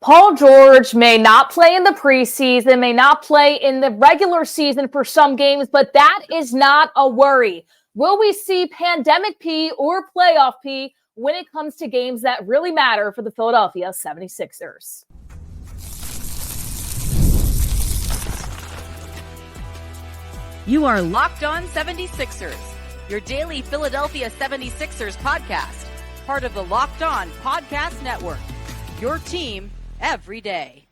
Paul George may not play in the preseason, may not play in the regular season for some games, but that is not a worry. Will we see pandemic P or playoff P when it comes to games that really matter for the Philadelphia 76ers? You are Locked On 76ers, your daily Philadelphia 76ers podcast, part of the Locked On Podcast Network, your team every day.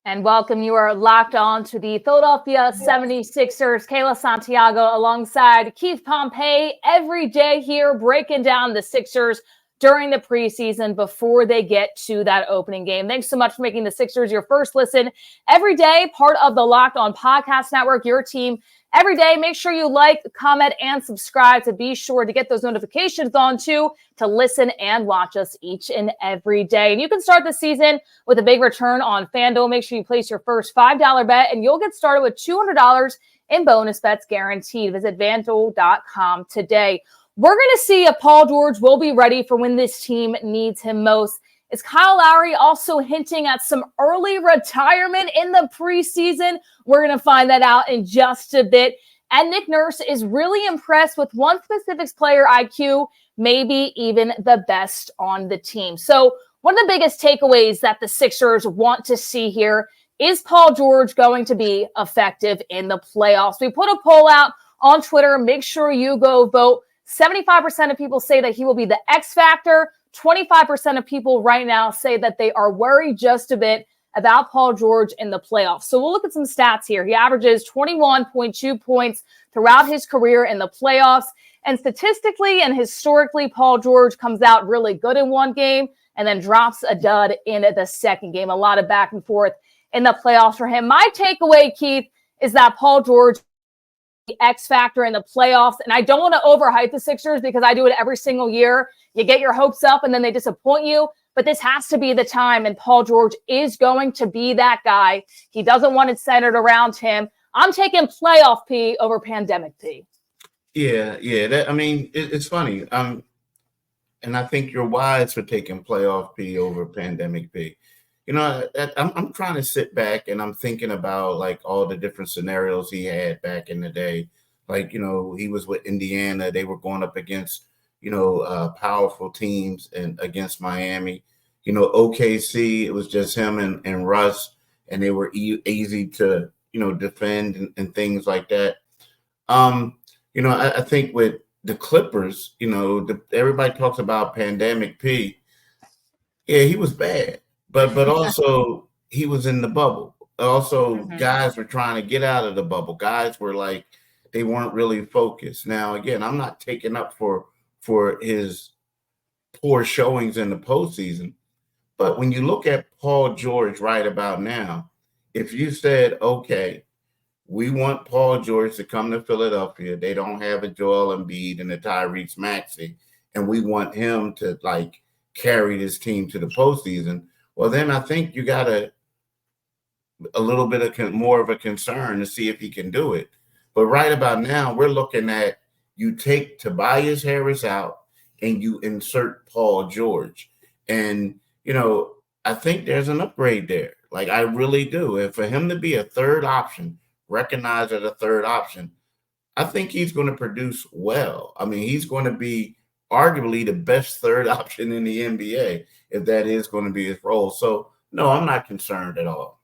And welcome. You are locked on to the Philadelphia 76ers. Kayla, Santiago alongside Keith Pompey every day here breaking down the Sixers during the preseason before they get to that opening game. Thanks so much for making the Sixers your first listen every day, part of the Locked On Podcast Network, your team every day. Make sure you like, comment, and subscribe to be sure to get those notifications on too, to listen and watch us each and every day. And you can start the season with a big return on FanDuel. Make sure you place your first $5 bet and you'll get started with $200 in bonus bets guaranteed. Visit FanDuel.com today. We're going to see if Paul George will be ready for when this team needs him most. Is Kyle Lowry also hinting at some early retirement in the preseason? We're going to find that out in just a bit. And Nick Nurse is really impressed with one specific player IQ, maybe even the best on the team. So one of the biggest takeaways that the Sixers want to see here is Paul George going to be effective in the playoffs? We put a poll out on Twitter. Make sure you go vote. 75% of people say that he will be the X factor. 25% of people right now say that they are worried just a bit about Paul George in the playoffs. So we'll look at some stats here. He averages 21.2 points throughout his career in the playoffs. And statistically and historically, Paul George comes out really good in one game and then drops a dud in the second game. A lot of back and forth in the playoffs for him. My takeaway, Keith, is that Paul George the X factor in the playoffs. And I don't want to overhype the Sixers because I do it every single year. You get your hopes up and then they disappoint you. But this has to be the time, and Paul George is going to be that guy. He doesn't want it centered around him. I'm taking playoff P over pandemic P. Yeah. It's funny. And I think you're wise for taking playoff P over pandemic P. You know, I'm trying to sit back and I'm thinking about like all the different scenarios he had back in the day. Like, you know, he was with Indiana. They were going up against, powerful teams and against Miami. You know, OKC, it was just him and Russ, and they were easy to, defend and things like that. I think with the Clippers, everybody talks about pandemic P. Yeah, he was bad. But also he was in the bubble. Also, guys were trying to get out of the bubble. Guys were like, they weren't really focused. Now, again, I'm not taking up for his poor showings in the postseason. But when you look at Paul George right about now, if you said, okay, we want Paul George to come to Philadelphia. They don't have a Joel Embiid and a Tyrese Maxey, and we want him to like carry this team to the postseason. Well, then I think you got a little bit of more of a concern to see if he can do it. But right about now, we're looking at you take Tobias Harris out and you insert Paul George. And, I think there's an upgrade there. Like, I really do. And for him to be a third option, recognized as a third option, I think he's going to produce well. I mean, he's going to be arguably the best third option in the NBA if that is going to be his role. So, no, I'm not concerned at all.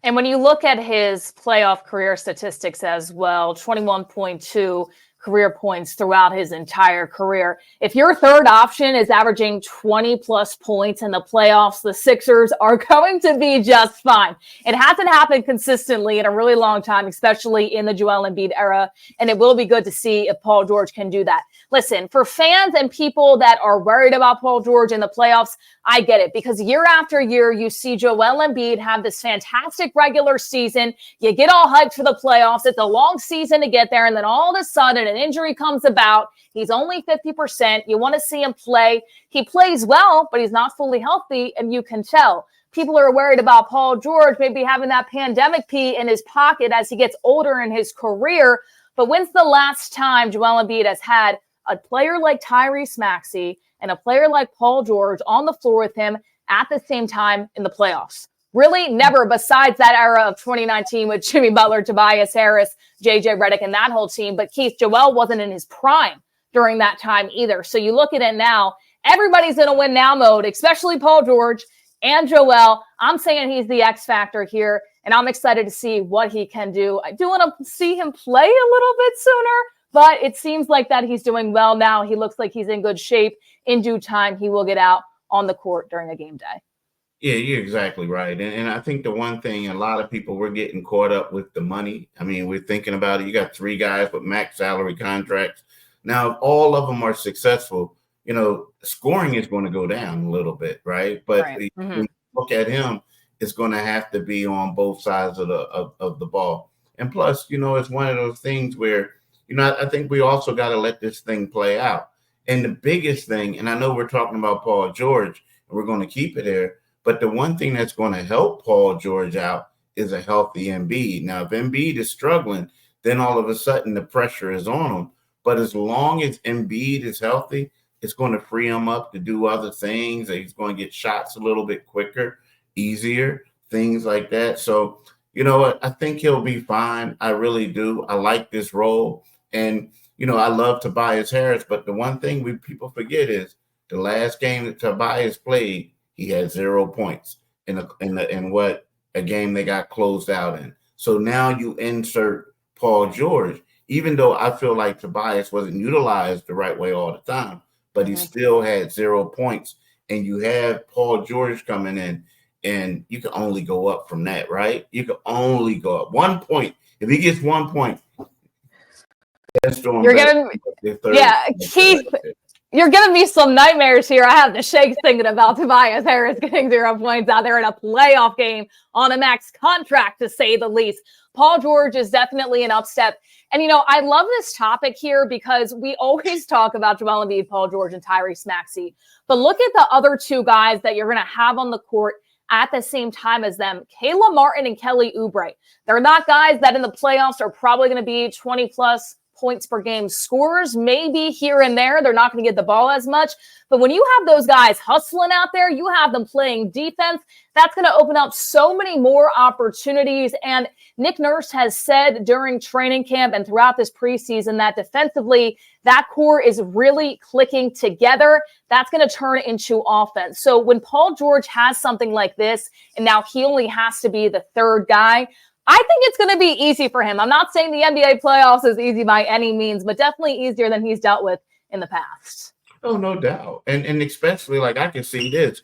And when you look at his playoff career statistics as well, 21.2 career points throughout his entire career. If your third option is averaging 20 plus points in the playoffs, the Sixers are going to be just fine. It hasn't happened consistently in a really long time, especially in the Joel Embiid era. And it will be good to see if Paul George can do that. Listen, for fans and people that are worried about Paul George in the playoffs, I get it, because year after year, you see Joel Embiid have this fantastic regular season. You get all hyped for the playoffs. It's a long season to get there. And then all of a sudden, an injury comes about. He's only 50%. You want to see him play. He plays well, but he's not fully healthy, and you can tell. People are worried about Paul George maybe having that pandemic P in his pocket as he gets older in his career. But when's the last time Joel Embiid has had a player like Tyrese Maxey and a player like Paul George on the floor with him at the same time in the playoffs. Really never, besides that era of 2019 with Jimmy Butler, Tobias Harris, JJ Redick, and that whole team. But Keith, Joel wasn't in his prime during that time either. So you look at it now, everybody's in a win now mode, especially Paul George and Joel. I'm saying he's the X factor here, and I'm excited to see what he can do. I do want to see him play a little bit sooner, but it seems like that he's doing well now. He looks like he's in good shape. In due time, he will get out on the court during a game day. Yeah, you're exactly right. And I think the one thing, a lot of people, we're getting caught up with the money. I mean, we're thinking about it. You got 3 guys with max salary contracts. Now, if all of them are successful, scoring is going to go down a little bit, right? But when you look at him, it's going to have to be on both sides of the ball. And plus, it's one of those things where, I think we also got to let this thing play out. And the biggest thing, and I know we're talking about Paul George, and we're going to keep it there, but the one thing that's going to help Paul George out is a healthy Embiid. Now, if Embiid is struggling, then all of a sudden the pressure is on him. But as long as Embiid is healthy, it's going to free him up to do other things. He's going to get shots a little bit quicker, easier, things like that. So, you know what? I think he'll be fine. I really do. I like this role. And, I love Tobias Harris. But the one thing people forget is the last game that Tobias played, he had 0 points in a game they got closed out in. So now you insert Paul George, even though I feel like Tobias wasn't utilized the right way all the time, but he still had 0 points. And you have Paul George coming in, and you can only go up from that, right? You can only go up 1 point. If he gets 1 point, you're giving Keith. You're giving me some nightmares here. I have the shakes thinking about Tobias Harris getting 0 points out there in a playoff game on a max contract, to say the least. Paul George is definitely an upstep. And, I love this topic here because we always talk about Joel Embiid, Paul George, and Tyrese Maxey. But look at the other 2 guys that you're going to have on the court at the same time as them, Kayla Martin and Kelly Oubre. They're not guys that in the playoffs are probably going to be 20-plus points per game scorers, maybe here and there. They're not going to get the ball as much. But when you have those guys hustling out there, you have them playing defense, that's going to open up so many more opportunities. And Nick Nurse has said during training camp and throughout this preseason that defensively, that core is really clicking together. That's going to turn into offense. So when Paul George has something like this, and now he only has to be the 3rd guy, I think it's going to be easy for him. I'm not saying the NBA playoffs is easy by any means, but definitely easier than he's dealt with in the past. Oh, no doubt. And especially, I can see this.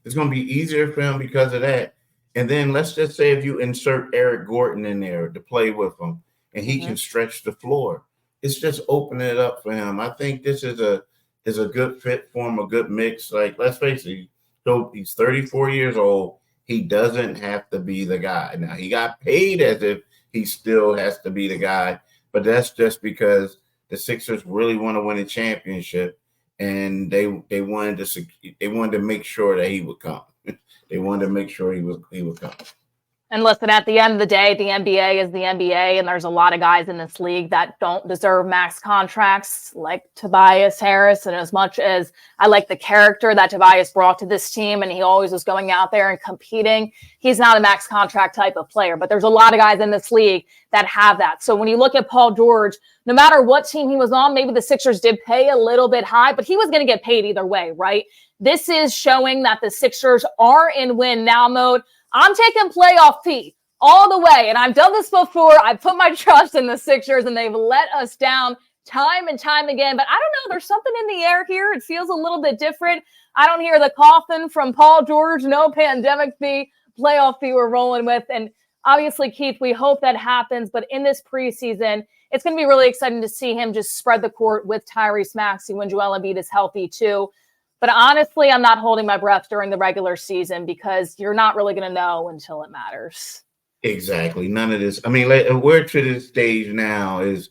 It's going to be easier for him because of that. And then let's just say if you insert Eric Gordon in there to play with him, and he can stretch the floor, it's just opening it up for him. I think this is a good fit for him, a good mix. Let's face it, he's 34 years old. He doesn't have to be the guy. Now, he got paid as if he still has to be the guy, but that's just because the Sixers really want to win a championship, and they wanted to make sure that he would come. They wanted to make sure he would come. And listen, at the end of the day, the NBA is the NBA, and there's a lot of guys in this league that don't deserve max contracts, like Tobias Harris. And as much as I like the character that Tobias brought to this team, and he always was going out there and competing, he's not a max contract type of player. But there's a lot of guys in this league that have that. So when you look at Paul George, no matter what team he was on, maybe the Sixers did pay a little bit high, but he was going to get paid either way, right? This is showing that the Sixers are in win now mode. I'm taking playoff P all the way. And I've done this before. I put my trust in the Sixers, and they've let us down time and time again. But I don't know. There's something in the air here. It feels a little bit different. I don't hear the coffin from Paul George. No pandemic fee, playoff fee we're rolling with. And obviously, Keith, we hope that happens. But in this preseason, it's going to be really exciting to see him just spread the court with Tyrese Maxey when Joel Embiid is healthy too. But honestly, I'm not holding my breath during the regular season because you're not really going to know until it matters. Exactly. None of this. I mean, we're to this stage now is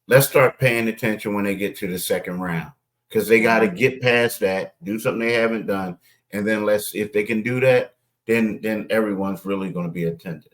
let's start paying attention when they get to the second round, because they got to get past that, do something they haven't done. And then if they can do that, then everyone's really going to be attentive.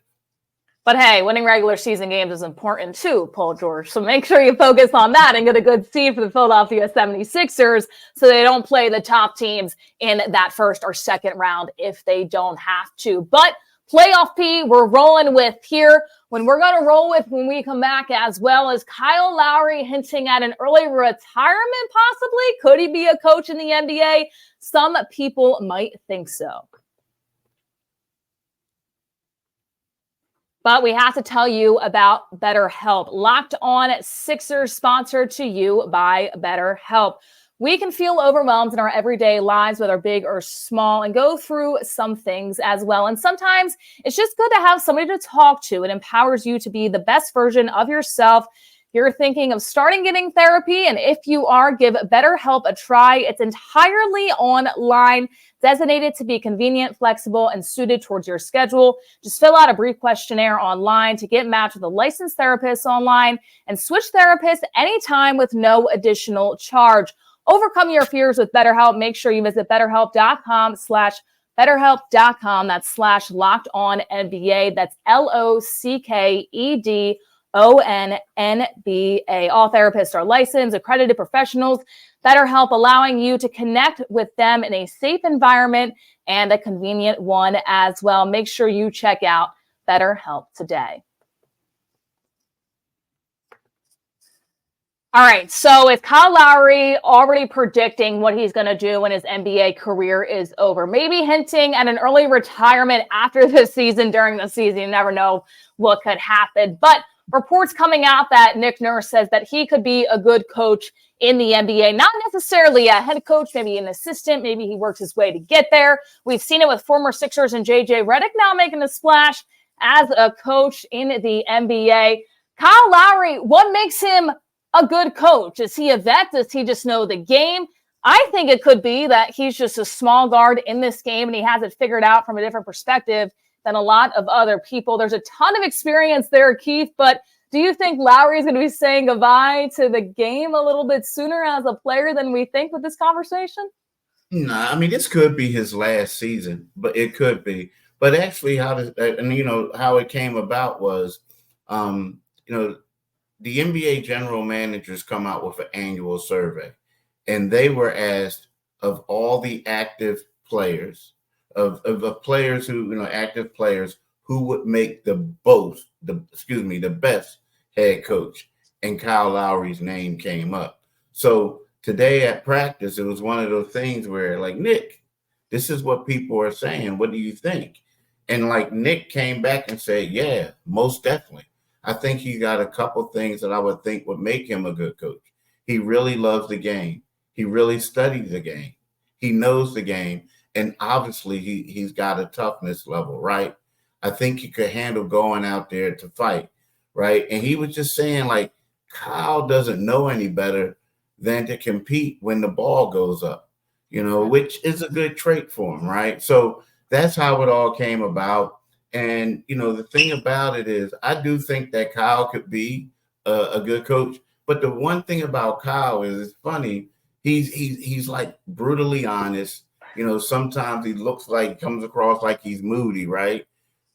But hey, winning regular season games is important too, Paul George. So make sure you focus on that and get a good seed for the Philadelphia 76ers so they don't play the top teams in that first or second round if they don't have to. But playoff P, we're rolling with here. When we're going to roll with when we come back, as well as Kyle Lowry hinting at an early retirement possibly. Could he be a coach in the NBA? Some people might think so. But we have to tell you about BetterHelp. Locked On Sixers, sponsored to you by BetterHelp. We can feel overwhelmed in our everyday lives, whether big or small, and go through some things as well. And sometimes it's just good to have somebody to talk to. It empowers you to be the best version of yourself. You're thinking of starting getting therapy, and if you are, give BetterHelp a try. It's entirely online, designated to be convenient, flexible, and suited towards your schedule. Just fill out a brief questionnaire online to get matched with a licensed therapist online and switch therapists anytime with no additional charge. Overcome your fears with BetterHelp. Make sure you visit BetterHelp.com/BetterHelp.com. That's /LockedOnNBA. That's LOCKEDONNBA. All therapists are licensed, accredited professionals. BetterHelp allowing you to connect with them in a safe environment and a convenient one as well. Make sure you check out BetterHelp today. All right, so is Kyle Lowry already predicting what he's going to do when his NBA career is over? Maybe hinting at an early retirement after this season, during the season. You never know what could happen. But reports coming out that Nick Nurse says that he could be a good coach in the NBA. Not necessarily a head coach, maybe an assistant. Maybe he works his way to get there. We've seen it with former Sixers and JJ Redick now making a splash as a coach in the NBA. Kyle Lowry, what makes him a good coach? Is he a vet? Does he just know the game? I think it could be that he's just a small guard in this game and he has it figured out from a different perspective than a lot of other people. There's a ton of experience there, Keith, but do you think Lowry's going to be saying goodbye to the game a little bit sooner as a player than we think with this conversation? No, I mean, this could be his last season, but it could be. But actually, how it came about was, the NBA general managers come out with an annual survey, and they were asked of all the active players, of players who, active players who would make the best head coach, and Kyle Lowry's name came up. So today at practice, it was one of those things where, like, Nick, this is what people are saying. What do you think? And like Nick came back and said, yeah, most definitely. I think he got a couple things that I would think would make him a good coach. He really loves the game. He really studies the game. He knows the game. And obviously he's got a toughness level, right? I think he could handle going out there to fight, right? And he was just saying, like, Kyle doesn't know any better than to compete when the ball goes up, which is a good trait for him, right? So that's how it all came about. And, the thing about it is, I do think that Kyle could be a good coach. But the one thing about Kyle is, it's funny, he's like brutally honest. Sometimes he comes across like he's moody, right?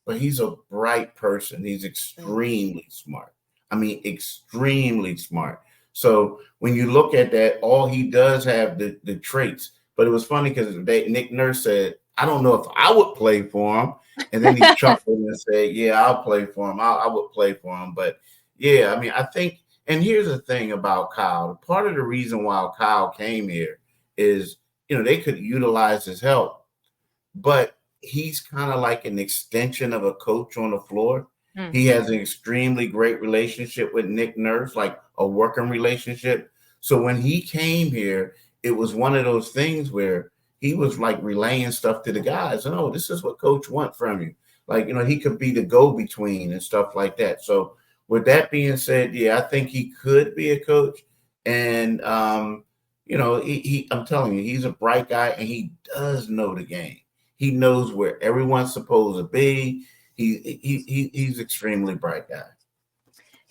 But he's a bright person. He's extremely smart. I mean, extremely smart. So when you look at that, all he does have the traits. But it was funny because Nick Nurse said, I don't know if I would play for him. And then he chuckled and said, yeah, I'll play for him. I would play for him. But yeah, I mean, I think, and here's the thing about Kyle. Part of the reason why Kyle came here is, they could utilize his help, but he's kind of like an extension of a coach on the floor. Mm-hmm. He has an extremely great relationship with Nick Nurse, like a working relationship. So when he came here, it was one of those things where he was like relaying stuff to the guys. Oh, this is what coach wants from you. Like, he could be the go-between and stuff like that. So with that being said, yeah, I think he could be a coach. And, I'm telling you, he's a bright guy and he does know the game. He knows where everyone's supposed to be. He's extremely bright guy.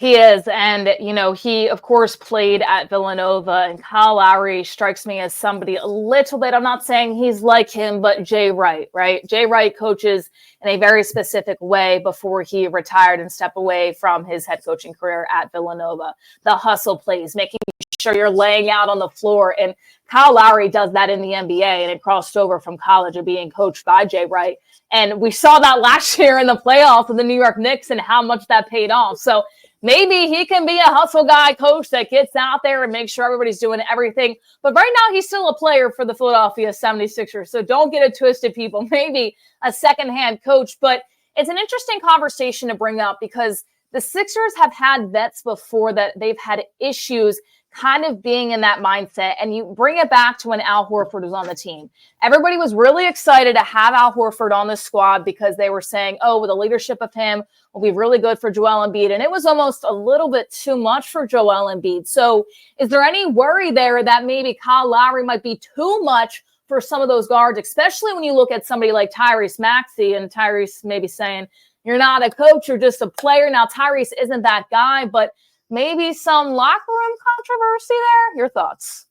He is. And, he, of course, played at Villanova. And Kyle Lowry strikes me as somebody a little bit, I'm not saying he's like him, but Jay Wright, right? Jay Wright coaches in a very specific way before he retired and stepped away from his head coaching career at Villanova. The hustle plays, making sure you're laying out on the floor. And Kyle Lowry does that in the NBA, and it crossed over from college of being coached by Jay Wright. And we saw that last year in the playoffs with the New York Knicks and how much that paid off. So maybe he can be a hustle guy coach that gets out there and makes sure everybody's doing everything. But right now, he's still a player for the Philadelphia 76ers. So don't get it twisted, people. Maybe a secondhand coach. But it's an interesting conversation to bring up because the Sixers have had vets before that they've had issues kind of being in that mindset. And you bring it back to when Al Horford was on the team. Everybody was really excited to have Al Horford on the squad because they were saying, oh, with the leadership of him will be really good for Joel Embiid. And it was almost a little bit too much for Joel Embiid. So is there any worry there that maybe Kyle Lowry might be too much for some of those guards, especially when you look at somebody like Tyrese Maxey and Tyrese maybe saying, you're not a coach, you're just a player. Now, Tyrese isn't that guy, but maybe some locker room controversy there. Your thoughts?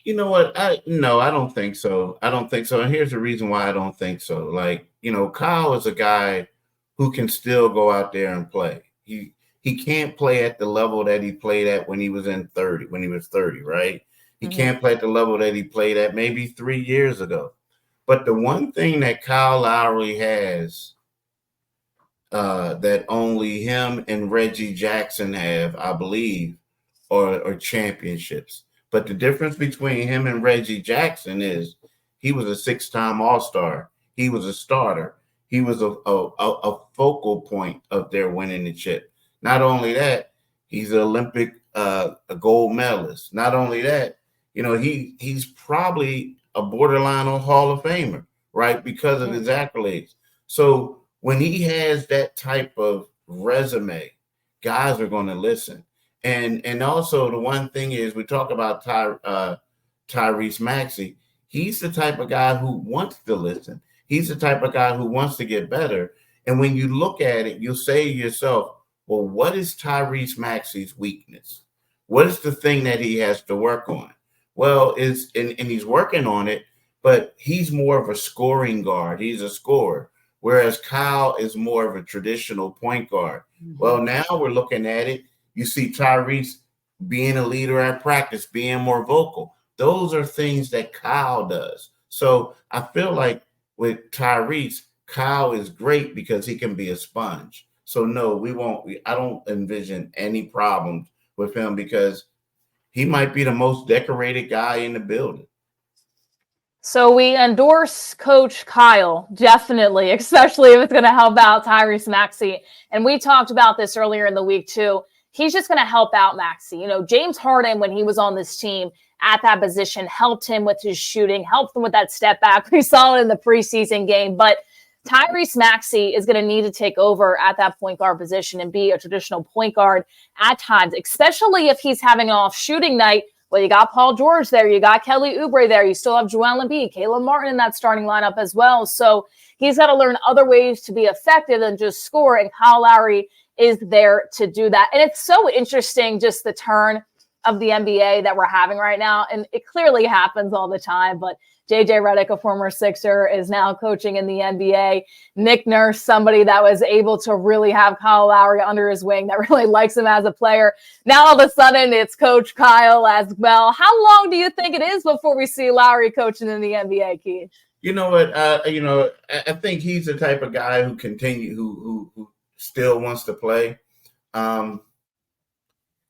You know what? No, I don't think so. I don't think so. And here's the reason why I don't think so. Like, Kyle is a guy who can still go out there and play. He can't play at the level that he played at when he was 30, right? He can't play at the level that he played at maybe 3 years ago. But the one thing that Kyle Lowry has that only him and Reggie Jackson have, I believe, are championships. But the difference between him and Reggie Jackson is he was a 6-time All-Star. He was a starter. He was a focal point of their winning the chip. Not only that, he's an Olympic a gold medalist. Not only that, he's probably a borderline Hall of Famer, right? Because of his accolades. So when he has that type of resume, guys are going to listen. And also the one thing is we talk about Tyrese Maxey. He's the type of guy who wants to listen. He's the type of guy who wants to get better. And when you look at it, you'll say to yourself, well, what is Tyrese Maxey's weakness? What is the thing that he has to work on? Well, and he's working on it, but he's more of a scoring guard. He's a scorer, whereas Kyle is more of a traditional point guard. Well, now we're looking at it. You see Tyrese being a leader at practice, being more vocal. Those are things that Kyle does. So I feel like with Tyrese, Kyle is great because he can be a sponge. So no, I don't envision any problems with him because he might be the most decorated guy in the building. So we endorse Coach Kyle, definitely, especially if it's going to help out Tyrese Maxey. And we talked about this earlier in the week too. He's just going to help out Maxey. James Harden, when he was on this team at that position, helped him with his shooting, helped him with that step back. We saw it in the preseason game. But Tyrese Maxey is going to need to take over at that point guard position and be a traditional point guard at times, especially if he's having an off shooting night. Well, you got Paul George there. You got Kelly Oubre there. You still have Joel Embiid, Kayla Martin in that starting lineup as well. So he's got to learn other ways to be effective than just score. And Kyle Lowry is there to do that. And it's so interesting, just the turn of the NBA that we're having right now. And it clearly happens all the time. But JJ Redick, a former Sixer, is now coaching in the NBA. Nick Nurse, somebody that was able to really have Kyle Lowry under his wing, that really likes him as a player. Now all of a sudden it's Coach Kyle as well. How long do you think it is before we see Lowry coaching in the NBA, Keith? You know what? I think he's the type of guy who who still wants to play.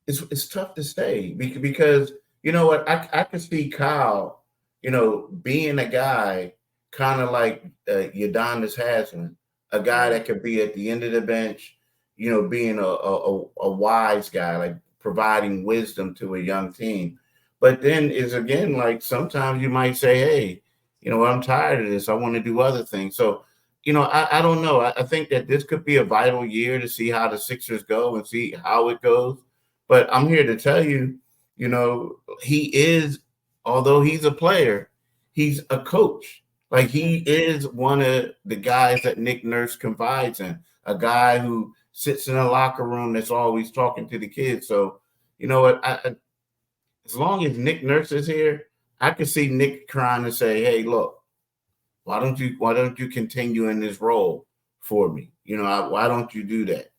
It's tough to say because you know what? I could see Kyle, being a guy kind of like Udonis Haslem, a guy that could be at the end of the bench, being a wise guy, like providing wisdom to a young team. But then is again, like sometimes you might say, hey, I'm tired of this. I want to do other things. So, I don't know. I think that this could be a vital year to see how the Sixers go and see how it goes. But I'm here to tell you, he is, although he's a player, he's a coach. Like he is one of the guys that Nick Nurse confides in, a guy who sits in a locker room that's always talking to the kids. So, you know what? As long as Nick Nurse is here, I could see Nick trying to say, "Hey, look, why don't you continue in this role for me? Why don't you do that?"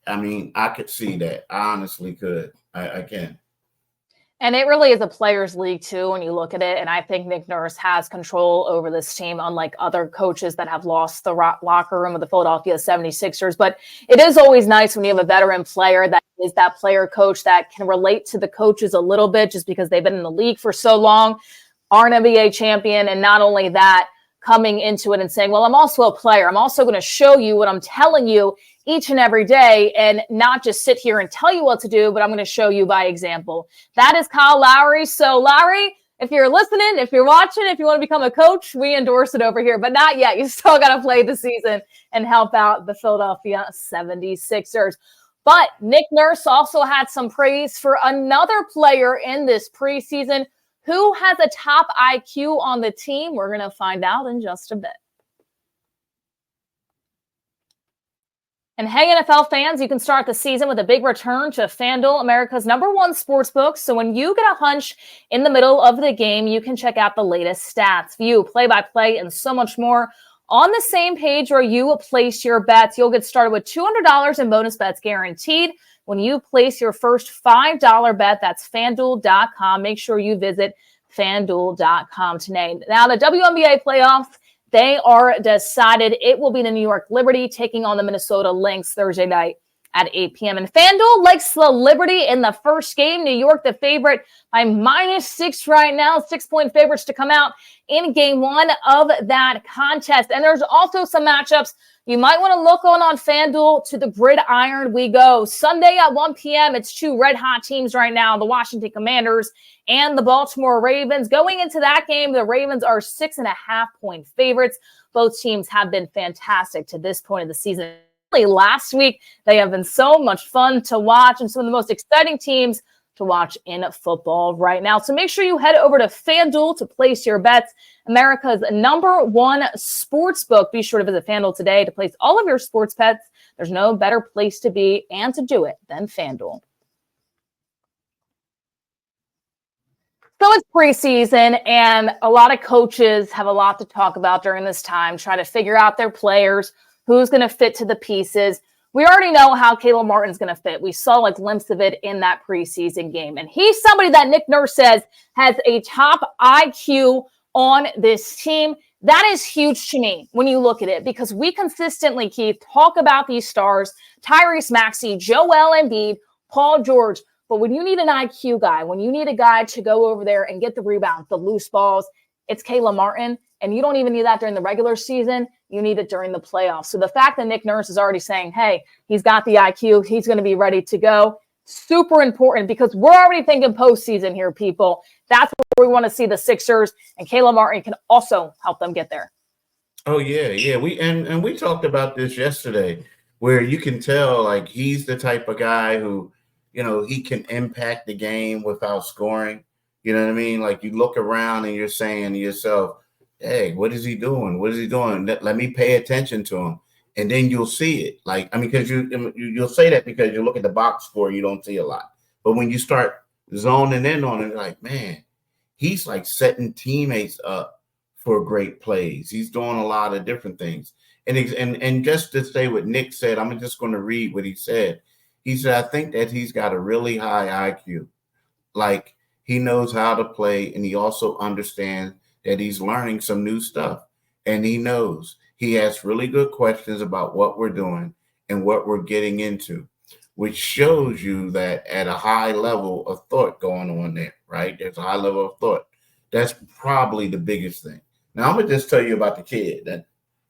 I mean, I could see that. I honestly could. I can. And it really is a players' league, too, when you look at it. And I think Nick Nurse has control over this team, unlike other coaches that have lost the locker room of the Philadelphia 76ers. But it is always nice when you have a veteran player that is that player coach that can relate to the coaches a little bit just because they've been in the league for so long, are an NBA champion. And not only that, coming into it and saying, well, I'm also a player. I'm also going to show you what I'm telling you each and every day and not just sit here and tell you what to do, but I'm going to show you by example. That is Kyle Lowry. So Lowry, if you're listening, if you're watching, if you want to become a coach, we endorse it over here, but not yet. You still got to play the season and help out the Philadelphia 76ers. But Nick Nurse also had some praise for another player in this preseason. Who has a top IQ on the team? We're going to find out in just a bit. And hey, NFL fans, you can start the season with a big return to FanDuel, America's #1 sportsbook. So when you get a hunch in the middle of the game, you can check out the latest stats, view, play-by-play, and so much more on the same page where you place your bets. You'll get started with $200 in bonus bets guaranteed when you place your first $5 bet. That's FanDuel.com. Make sure you visit FanDuel.com today. Now, the WNBA playoffs, they are decided. It will be the New York Liberty taking on the Minnesota Lynx Thursday night at 8 p.m. And FanDuel likes the Liberty in the first game. New York, the favorite by -6 right now. 6-point favorites to come out in game one of that contest. And there's also some matchups you might want to look on FanDuel. To the gridiron we go. Sunday at 1 p.m., it's two red-hot teams right now, the Washington Commanders and the Baltimore Ravens. Going into that game, the Ravens are 6.5-point favorites. Both teams have been fantastic to this point of the season. Last week, they have been so much fun to watch and some of the most exciting teams to watch in football right now. So make sure you head over to FanDuel to place your bets. America's #1 sports book. Be sure to visit FanDuel today to place all of your sports bets. There's no better place to be and to do it than FanDuel. So it's preseason, and a lot of coaches have a lot to talk about during this time, try to figure out their players, who's going to fit to the pieces. We already know how Kayla Martin's going to fit. We saw a glimpse of it in that preseason game. And he's somebody that Nick Nurse says has a top IQ on this team. That is huge to me when you look at it, because we consistently, Keith, talk about these stars, Tyrese, Maxey, Joel Embiid, Paul George. But when you need an IQ guy, when you need a guy to go over there and get the rebounds, the loose balls, it's Kayla Martin. And you don't even need that during the regular season. You need it during the playoffs. So the fact that Nick Nurse is already saying, hey, he's got the IQ, he's going to be ready to go, super important, because we're already thinking postseason here, people. That's where we want to see the Sixers, and Kayla Martin can also help them get there. Oh, yeah. We talked about this yesterday, where you can tell, he's the type of guy who, he can impact the game without scoring. You know what I mean? You look around and you're saying to yourself, hey, what is he doing? What is he doing? Let me pay attention to him. And then you'll see it. Because you'll say that because you look at the box score, you don't see a lot. But when you start zoning in on it, man, he's setting teammates up for great plays. He's doing a lot of different things. And just to say what Nick said, I'm just going to read what he said. He said, I think that he's got a really high IQ. He knows how to play, and he also understands that he's learning some new stuff. And he knows he asks really good questions about what we're doing and what we're getting into, which shows you that at a high level of thought going on there, right? There's a high level of thought. That's probably the biggest thing. Now, I'm going to just tell you about the kid, that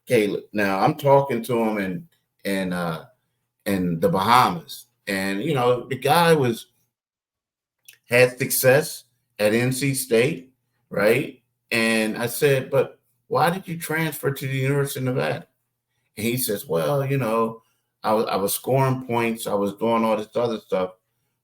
Kayla. Now, I'm talking to him in the Bahamas. And, the guy had success at NC State, right? And I said, but why did you transfer to the University of Nevada? And he says, well, I was scoring points. I was doing all this other stuff.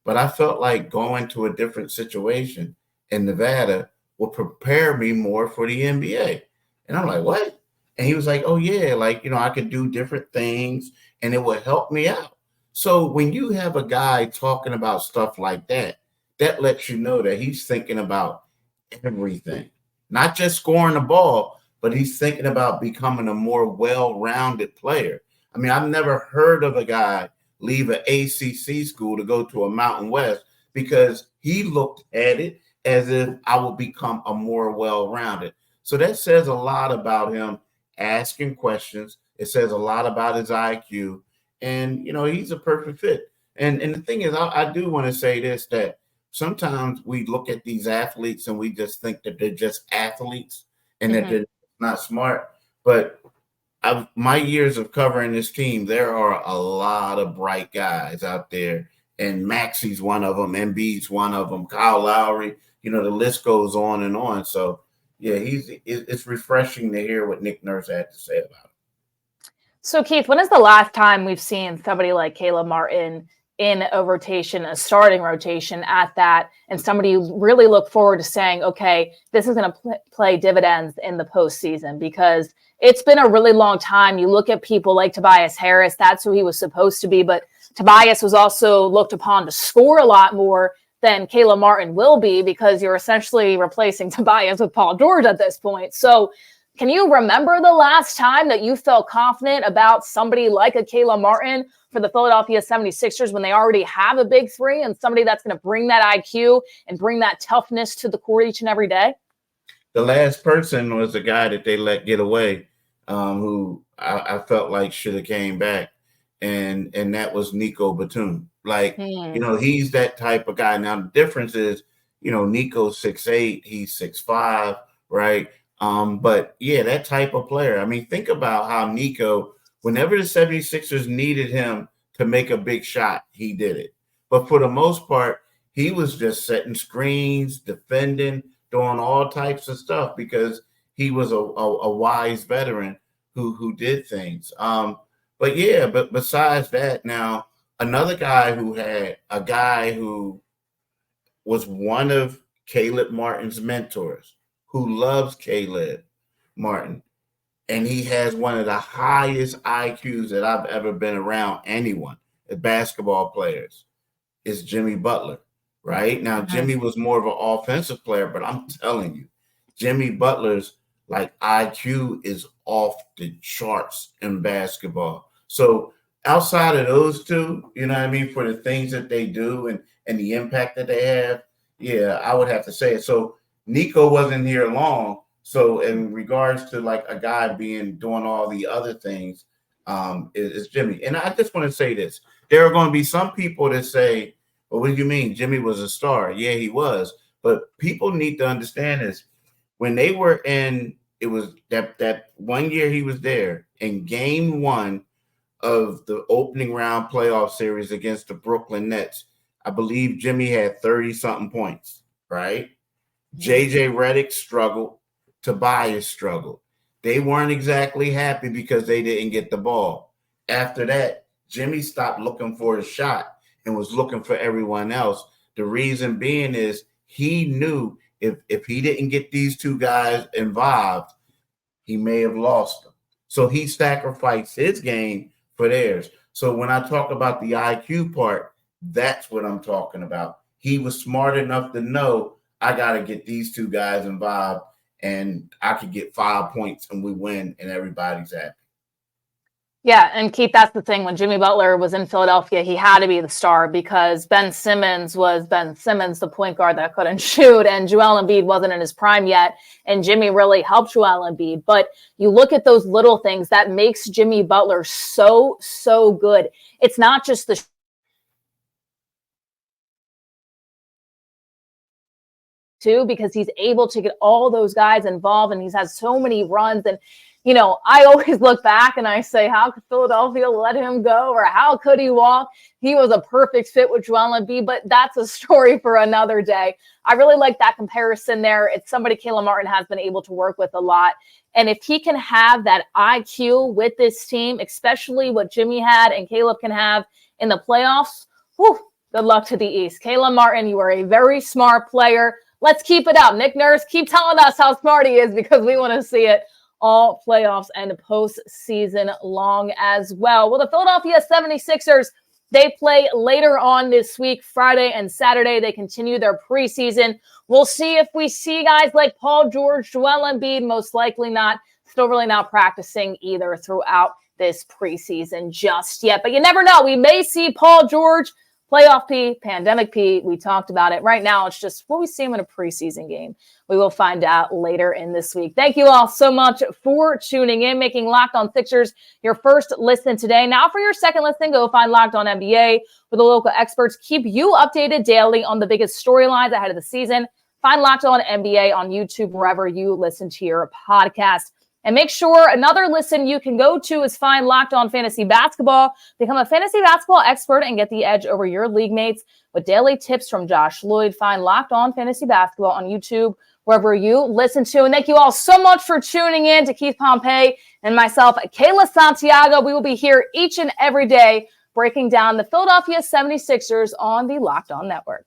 But I felt like going to a different situation in Nevada would prepare me more for the NBA. And I'm like, what? And he was like, oh, yeah, I could do different things and it would help me out. So when you have a guy talking about stuff like that, that lets you know that he's thinking about everything, not just scoring the ball, but he's thinking about becoming a more well-rounded player. I mean, I've never heard of a guy leave an ACC school to go to a Mountain West because he looked at it as if I will become a more well-rounded. So that says a lot about him asking questions. It says a lot about his IQ. And, he's a perfect fit. And the thing is, I do want to say this, that sometimes we look at these athletes and we just think that they're just athletes and that they're not smart. But my years of covering this team, there are a lot of bright guys out there. And Maxey's one of them. Embiid's one of them. Kyle Lowry. The list goes on and on. So, yeah, it's refreshing to hear what Nick Nurse had to say about it. So, Keith, when is the last time we've seen somebody like Kayla Martin in a rotation, a starting rotation at that, and somebody you really look forward to saying, okay, this is going to play dividends in the postseason? Because it's been a really long time. You look at people like Tobias Harris, that's who he was supposed to be, but Tobias was also looked upon to score a lot more than Kayla Martin will be, because you're essentially replacing Tobias with Paul George at this point. So can you remember the last time that you felt confident about somebody like a Kayla Martin for the Philadelphia 76ers when they already have a big three and somebody that's going to bring that IQ and bring that toughness to the court each and every day? The last person was the guy that they let get away, who I felt like should have came back, and that was Nico Batum. He's that type of guy. Now, the difference is, Nico's 6'8", he's 6'5", right? But yeah, that type of player. I mean, think about how Nico, whenever the 76ers needed him to make a big shot, he did it. But for the most part, he was just setting screens, defending, doing all types of stuff because he was a wise veteran who did things. But besides that, now another guy who was one of Caleb Martin's mentors, who loves Caleb Martin, and he has one of the highest IQs that I've ever been around anyone, basketball players, is Jimmy Butler, right? Now, Jimmy was more of an offensive player, but I'm telling you, Jimmy Butler's IQ is off the charts in basketball. So outside of those two, for the things that they do and the impact that they have, yeah, I would have to say it. So Nico wasn't here long. So in regards to a guy doing all the other things, is Jimmy. And I just want to say this. There are going to be some people that say, well, what do you mean? Jimmy was a star. Yeah, he was. But people need to understand this. When they were it was that 1 year he was there in game 1 of the opening round playoff series against the Brooklyn Nets, I believe Jimmy had 30-something points, right? JJ Redick struggled. Tobias struggled. They weren't exactly happy because they didn't get the ball. After that, Jimmy stopped looking for the shot and was looking for everyone else. The reason being is he knew if he didn't get these two guys involved, he may have lost them. So he sacrificed his game for theirs. So when I talk about the IQ part, that's what I'm talking about. He was smart enough to know I got to get these two guys involved and I could get 5 points and we win and everybody's happy. Yeah, and Keith, that's the thing. When Jimmy Butler was in Philadelphia, he had to be the star because Ben Simmons was Ben Simmons, the point guard that couldn't shoot, and Joel Embiid wasn't in his prime yet, and Jimmy really helped Joel Embiid. But you look at those little things that makes Jimmy Butler so, so good. It's not just the too, because he's able to get all those guys involved, and he's had so many runs. And I always look back and I say, how could Philadelphia let him go? Or how could he walk? He was a perfect fit with Joel Embiid, but that's a story for another day. I really like that comparison there. It's somebody Kayla Martin has been able to work with a lot. And if he can have that IQ with this team, especially what Jimmy had and Caleb can have in the playoffs, good luck to the East. Kayla Martin, you are a very smart player. Let's keep it up. Nick Nurse, keep telling us how smart he is because we want to see it all playoffs and postseason long as well. Well, the Philadelphia 76ers They play later on this week, Friday and Saturday. They continue their preseason. We'll see if we see guys like Paul George, Joel Embiid, most likely not. Still really not practicing either throughout this preseason just yet. But you never know. We may see Paul George, playoff P, pandemic P. We talked about it. Right now, it's just will we see him in a preseason game? We will find out later in this week. Thank you all so much for tuning in, making Locked On Sixers your first listen today. Now for your second listen, go find Locked On NBA, where the local experts keep you updated daily on the biggest storylines ahead of the season. Find Locked On NBA on YouTube, wherever you listen to your podcast. And make sure another listen you can go to is find Locked On Fantasy Basketball. Become a fantasy basketball expert and get the edge over your league mates with daily tips from Josh Lloyd. Find Locked On Fantasy Basketball on YouTube, wherever you listen to. And thank you all so much for tuning in to Keith Pompey and myself, Kayla Santiago. We will be here each and every day breaking down the Philadelphia 76ers on the Locked On Network.